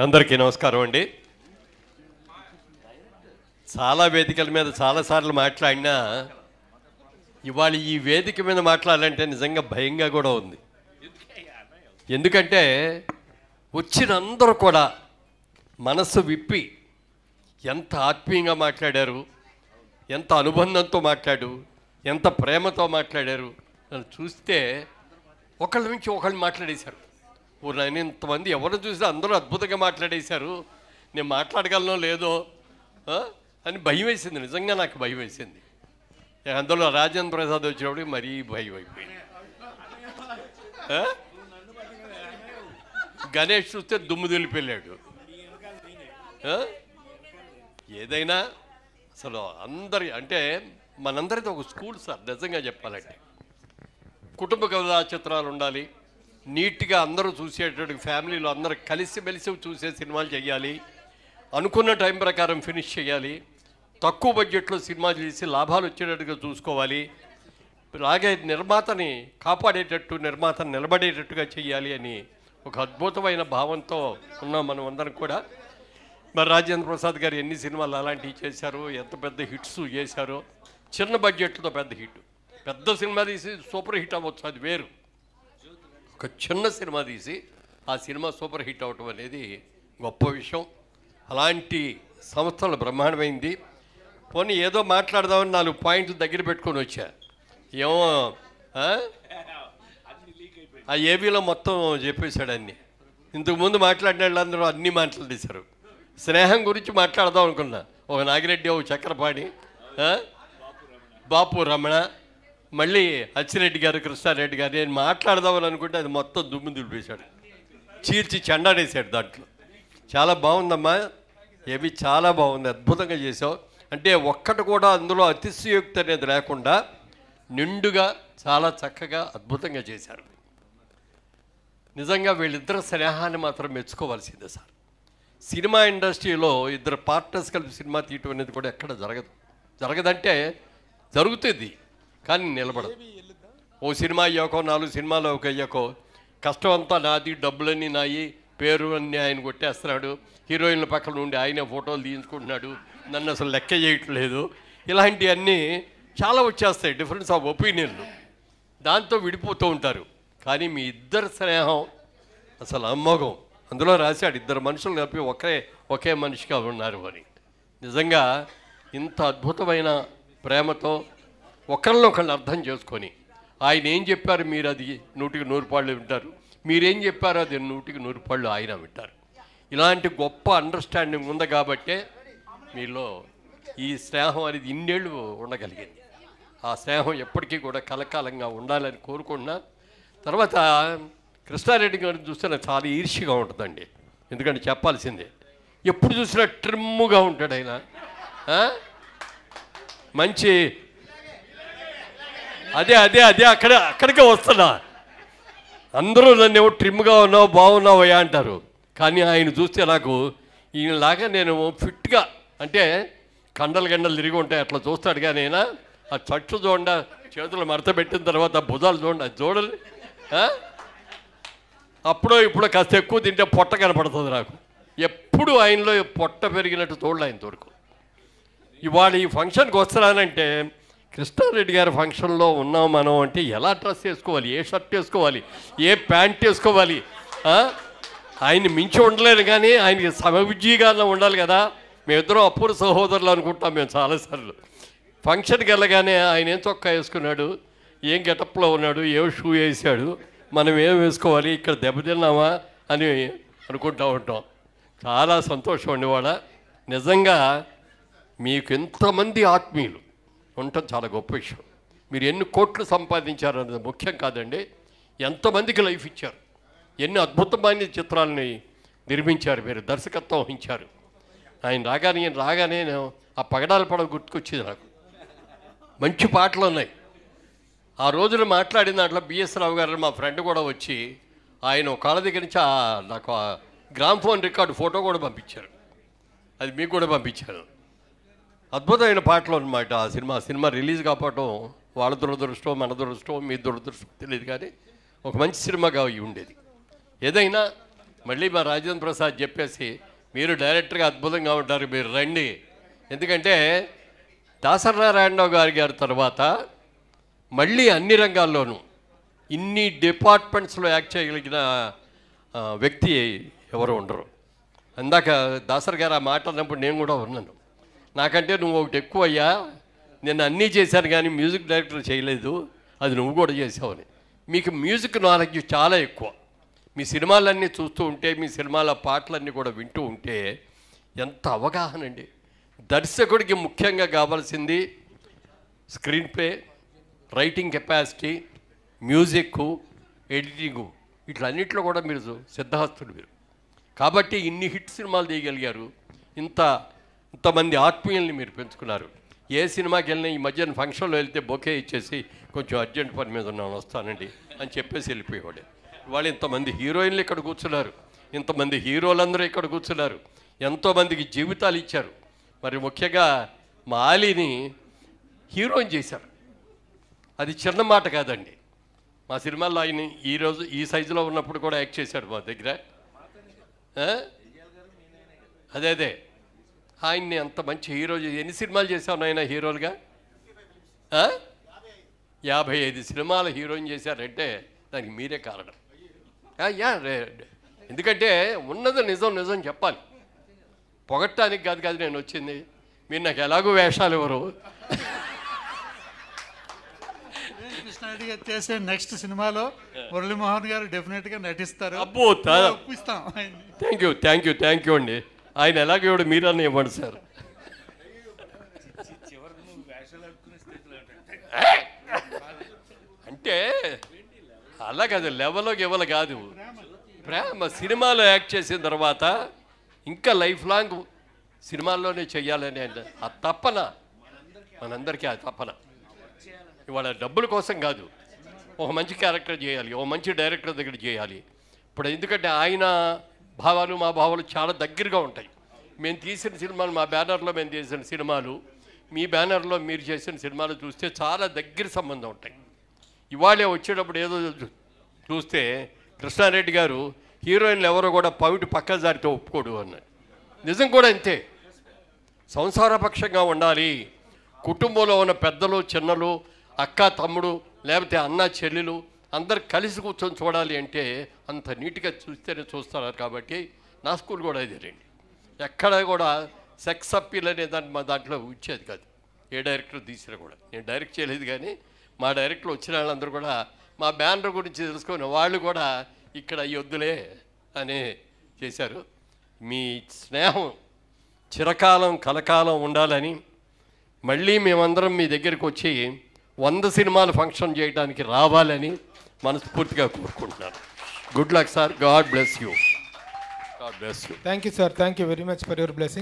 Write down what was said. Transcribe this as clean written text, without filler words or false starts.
అందరికీ నమస్కారం అండి. చాలా వేదికల మీద చాలాసార్లు మాట్లాడినా ఇవాళ ఈ వేదిక మీద మాట్లాడాలంటే నిజంగా భయంగా కూడా ఉంది. ఎందుకంటే వచ్చిన అందరూ కూడా మనస్సు విప్పి ఎంత ఆత్మీయంగా మాట్లాడారు, ఎంత అనుబంధంతో ఎంత ప్రేమతో మాట్లాడారు అని చూస్తే ఒకళ్ళ నుంచి ఒకళ్ళు మాట్లాడేశారు. నేను ఇంతమంది ఎవరు చూసినా అందరూ అద్భుతంగా మాట్లాడేశారు, నేను మాట్లాడగలనో లేదో అని భయం వేసింది. నిజంగా నాకు భయం వేసింది. అందులో రాజేంద్ర ప్రసాద్ వచ్చినప్పుడు మరీ భయం అయిపోయింది. గణేష్ చూస్తే దుమ్ము దులిపెళ్ళాడు. ఏదైనా అసలు అందరి అంటే మనందరితో ఒక స్కూల్ సార్. నిజంగా చెప్పాలంటే కుటుంబ కథా చిత్రాలు ఉండాలి, నీట్గా అందరూ చూసేటట్టు ఫ్యామిలీలో అందరూ కలిసిమెలిసి చూసే సినిమాలు చేయాలి, అనుకున్న టైం ప్రకారం ఫినిష్ చేయాలి, తక్కువ బడ్జెట్లో సినిమా చేసి లాభాలు వచ్చేటట్టుగా చూసుకోవాలి, అలాగే నిర్మాతని కాపాడేటట్టు నిర్మాతను నిలబడేటట్టుగా చేయాలి అని ఒక అద్భుతమైన భావంతో ఉన్నాం మనం అందరం కూడా. మరి రాజేంద్ర ప్రసాద్ గారు ఎన్ని సినిమాలు అలాంటివి చేశారు, ఎంత పెద్ద హిట్స్ చేశారో. చిన్న బడ్జెట్తో పెద్ద హిట్, పెద్ద సినిమా తీసి సూపర్ హిట్ అవ్వచ్చు, అది వేరు. ఒక చిన్న సినిమా తీసి ఆ సినిమా సూపర్ హిట్ అవటం అనేది గొప్ప విషయం. అలాంటి సంస్థలు బ్రహ్మాండమైంది. పోనీ ఏదో మాట్లాడదామని 4 పాయింట్లు దగ్గర పెట్టుకొని వచ్చా. ఏమో ఆ ఏబీలో మొత్తం చెప్పేశాడు అన్నీ. ఇంతకుముందు మాట్లాడిన వాళ్ళందరూ అన్నీ మాట్లాడేశారు. స్నేహం గురించి మాట్లాడదాం అనుకున్నా. ఒక నాగిరెడ్డి, ఒక చక్రపాణి, బాపు రమణ, మళ్ళీ అచ్చిరెడ్డి గారు, కృష్ణారెడ్డి గారు నేను మాట్లాడదామని అనుకుంటే అది మొత్తం దుమ్ము దులిపేశాడు, చీల్చి చెండాడేశాడు. దాంట్లో చాలా బాగుందమ్మా, ఏవి చాలా బాగుంది, అద్భుతంగా చేసావు. అంటే ఒక్కటి కూడా అందులో అతిశయోక్తి అనేది లేకుండా నిండుగా చాలా చక్కగా అద్భుతంగా చేశారు. నిజంగా వీళ్ళిద్దరు స్నేహాన్ని మాత్రం మెచ్చుకోవాల్సిందే సార్. సినిమా ఇండస్ట్రీలో ఇద్దరు పార్ట్నర్స్ కలిపి సినిమా తీయటం అనేది కూడా ఎక్కడ జరగదంటే జరుగుతుంది కానీ నిలబడదు. ఓ సినిమా అయ్యాకో 4 సినిమాలు అయ్యాకో కష్టం అంతా నాది, డబ్బులన్నీ నాయి, పేరు అన్నీ ఆయన కొట్టేస్తున్నాడు, హీరోయిన్ల పక్కన నుండి ఆయనే ఫోటోలు తీయించుకుంటున్నాడు, నన్ను అసలు లెక్క చేయట్లేదు, ఇలాంటివన్నీ చాలా వచ్చేస్తాయి, డిఫరెన్స్ ఆఫ్ ఒపీనియన్లు. దాంతో విడిపోతూ ఉంటారు. కానీ మీ ఇద్దరు స్నేహం అసలు అమోఘం. అందులో రాశాడు ఇద్దరు మనుషులు కలిపి ఒకే మనిషిగా ఉన్నారు అని. నిజంగా ఇంత అద్భుతమైన ప్రేమతో ఒకళ్ళనొకళ్ళు అర్థం చేసుకొని ఆయన ఏం చెప్పారు మీరు అది 100కి 100 పాళ్ళు వింటారు, మీరేం చెప్పారో అది 100కి 100 పాళ్ళు ఆయన వింటారు. ఇలాంటి గొప్ప అండర్స్టాండింగ్ ఉంది కాబట్టే మీలో ఈ స్నేహం అనేది ఇన్నేళ్ళు ఉండగలిగింది. ఆ స్నేహం ఎప్పటికీ కూడా కలకాలంగా ఉండాలని కోరుకున్నా. తర్వాత కృష్ణారెడ్డి గారిని చూస్తే నాకు చాలా ఈర్ష్యగా ఉంటుందండి. ఎందుకంటే చెప్పాల్సిందే, ఎప్పుడు చూసినా ట్రిమ్ముగా ఉంటాడు ఆయన. మంచి అదే అక్కడికే వస్తున్నా. అందరూ నన్ను ఏమో ట్రిమ్గా ఉన్నావు, బాగున్నావు అయ్యా అంటారు. కానీ ఆయన చూస్తే నాకు ఈయనలాగా నేను ఫిట్గా, అంటే కండలు తిరిగి ఉంటాయి అట్లా చూస్తాడు. కానీ అయినా ఆ చట్టు చూడండి, చేతులు మడత పెట్టిన తర్వాత భుజాలు చూడండి, అది చూడండి. అప్పుడో ఇప్పుడు కాస్త ఎక్కువ తింటే పొట్ట కనపడుతుంది నాకు. ఎప్పుడు ఆయనలో పొట్ట పెరిగినట్టు చూడలే ఆయన వరకు. ఇవాళ ఈ ఫంక్షన్కి వస్తున్నానంటే కృష్ణారెడ్డి గారి ఫంక్షన్లో ఉన్నాం మనం అంటే ఎలా డ్రెస్ వేసుకోవాలి, ఏ షర్ట్ వేసుకోవాలి, ఏ ప్యాంట్ వేసుకోవాలి, ఆయన్ని మించి ఉండలేను. కానీ ఆయనకి సమవిజ్జీగా ఉండాలి కదా. మేమిద్దరం అపూర్వ సహోదరులు అనుకుంటాం మేము చాలాసార్లు. ఫంక్షన్కి వెళ్ళగానే ఆయన ఏం చొక్కా వేసుకున్నాడు, ఏం గెటప్లో ఉన్నాడు, ఏం షూ వేసాడు, మనం ఏం వేసుకోవాలి, ఇక్కడ దెబ్బతిన్నామా అని అనుకుంటూ ఉంటాం. చాలా సంతోషం అండి. వాళ్ళ నిజంగా మీకు ఎంతమంది ఆత్మీయులు ఉండటం చాలా గొప్ప విషయం. మీరు ఎన్ని కోట్లు సంపాదించారు అన్నది ముఖ్యం కాదండి, ఎంతమందికి లైఫ్ ఇచ్చారు, ఎన్ని అద్భుతమైన చిత్రాలని నిర్మించారు, మీరు దర్శకత్వం వహించారు. ఆయన రాగానే ఆ పగడాల పడవ గుర్తుకొచ్చింది నాకు. మంచి పాటలు ఉన్నాయి. ఆ రోజున మాట్లాడిన దాంట్లో బిఎస్ రావు గారు మా ఫ్రెండ్ కూడా వచ్చి ఆయన కాళ్ళ దగ్గర నుంచి నాకు ఆ గ్రామ్ఫోన్ రికార్డు ఫోటో కూడా పంపించారు. అది మీకు కూడా పంపించాను. అద్భుతమైన పాటలు అన్నమాట. ఆ సినిమా రిలీజ్ కాకపోవటం వాళ్ళ దురదృష్టం, మన దురదృష్టం, మీ దురదృష్టం తెలియదు, కానీ ఒక మంచి సినిమాగా ఉండేది. ఏదైనా మళ్ళీ మా రాజేంద్ర ప్రసాద్ చెప్పేసి మీరు డైరెక్టర్గా అద్భుతంగా ఉంటారు, మీరు రండి. ఎందుకంటే దాసరి నారాయణరావు గారి తర్వాత మళ్ళీ అన్ని రంగాల్లోనూ ఇన్ని డిపార్ట్మెంట్స్లో యాక్ట్ చేయగలిగిన వ్యక్తి ఎవరు ఉండరు. అందాక దాసరి గారు ఆ మాట అన్నప్పుడు నేను కూడా ఉన్నాను. నాకంటే నువ్వు ఒకటి ఎక్కువ అయ్యా, నేను అన్నీ చేశాను కానీ మ్యూజిక్ డైరెక్టర్ చేయలేదు, అది నువ్వు కూడా చేసావని. మీకు మ్యూజిక్ నాలెడ్జ్ చాలా ఎక్కువ. మీ సినిమాలన్నీ చూస్తూ ఉంటే, మీ సినిమాల పాటలన్నీ కూడా వింటూ ఉంటే ఎంత అవగాహన అండి. దర్శకుడికి ముఖ్యంగా కావాల్సింది screenplay, writing capacity, music, editing, ఇట్లన్నింటిలో కూడా మీరు సిద్ధహస్తులు మీరు. కాబట్టి ఇన్ని హిట్ సినిమాలు తీయగలిగారు, ఇంతమంది ఆత్మీయుల్ని మీరు పెంచుకున్నారు. ఏ సినిమాకి వెళ్ళినా ఈ మధ్యన ఫంక్షన్లో వెళ్తే బొకే ఇచ్చేసి కొంచెం అర్జెంట్ పని మీద ఉన్నాను వస్తానండి అని చెప్పేసి వెళ్ళిపోయేవాడే. ఇవాళ ఇంతమంది హీరోయిన్లు ఇక్కడ కూర్చున్నారు, ఇంతమంది హీరోలందరూ ఇక్కడ కూర్చున్నారు, ఎంతోమందికి జీవితాలు ఇచ్చారు. మరి ముఖ్యంగా మా ఆలీని హీరోయిన్ చేశారు, అది చిన్న మాట కాదండి. మా సినిమాల్లో ఆయన ఈరోజు ఈ సైజులో ఉన్నప్పుడు కూడా యాక్ట్ చేశాడు మా దగ్గర. అదే ఆయన్ని అంత మంచి హీరో. ఎన్ని సినిమాలు చేశావు నాయన హీరోలుగా? 55 సినిమాలు హీరోయిన్ చేశారంటే దానికి మీరే కారణం. ఎందుకంటే ఉన్నది నిజం చెప్పాలి, పొగట్టానికి కాదు నేను వచ్చింది. మీరు నాకు ఎలాగో వేషాలు ఇవ్వరు. కృష్ణారెడ్డి గారు చేసే నెక్స్ట్ సినిమాలో మురళీమోహన్ గారు డెఫినెట్గా నటిస్తారు. అబ్బో, థ్యాంక్ యూ అండి. ఆయన ఎలాగ ఇవ్వడు, మీరన్నా ఇవ్వండి సార్. అంటే అలా కాదు, లెవెల్లోకి ఇవ్వాలి కాదు, ప్రేమ. సినిమాలో యాక్ట్ చేసిన తర్వాత ఇంకా లైఫ్ లాంగ్ సినిమాల్లోనే చెయ్యాలని ఆ తపన మనందరికీ, ఆ తపన. ఇవాళ డబ్బుల కోసం కాదు, ఒక మంచి క్యారెక్టర్ చేయాలి, ఒక మంచి డైరెక్టర్ దగ్గర చేయాలి. ఇప్పుడు ఎందుకంటే ఆయన భావాలు మా భావాలు చాలా దగ్గరగా ఉంటాయి. మేము తీసిన సినిమాలు, మా బ్యానర్లో మేము తీసిన సినిమాలు, మీ బ్యానర్లో మీరు చేసిన సినిమాలు చూస్తే చాలా దగ్గర సంబంధం ఉంటాయి. ఇవాళే వచ్చేటప్పుడు ఏదో చూస్తే కృష్ణారెడ్డి గారు హీరోయిన్లు ఎవరో కూడా పవిటి పక్క జారితో ఒప్పుకోడు అన్నాడు. నిజం కూడా అంతే. సంసారపక్షంగా ఉండాలి. కుటుంబంలో ఉన్న పెద్దలు, చిన్నలు, అక్క, తమ్ముడు, లేకపోతే అన్న, చెల్లెలు అందరు కలిసి కూర్చొని చూడాలి అంటే అంత నీట్గా చూస్తేనే చూస్తారు. కాబట్టి నా స్కూల్ కూడా ఇదే రండి. ఎక్కడ కూడా సెక్స్ అప్పీల్ అనే మా దాంట్లో ఇచ్చేది కాదు. ఏ డైరెక్టర్ తీసినా కూడా, నేను డైరెక్ట్ చేయలేదు కానీ మా డైరెక్టర్లు వచ్చిన వాళ్ళందరూ కూడా మా బ్యానర్ గురించి తెలుసుకొని వాళ్ళు కూడా ఇక్కడ ఈ వద్దులే అని చేశారు. మీ స్నేహం చిరకాలం కలకాలం ఉండాలని మళ్ళీ మేమందరం మీ దగ్గరికి వచ్చి 100 సినిమాలు ఫంక్షన్ చేయడానికి రావాలని మనస్ఫూర్తిగా కోరుకుంటున్నాను. Good luck sir. God bless you. Thank you, sir. Thank you very much for your blessing.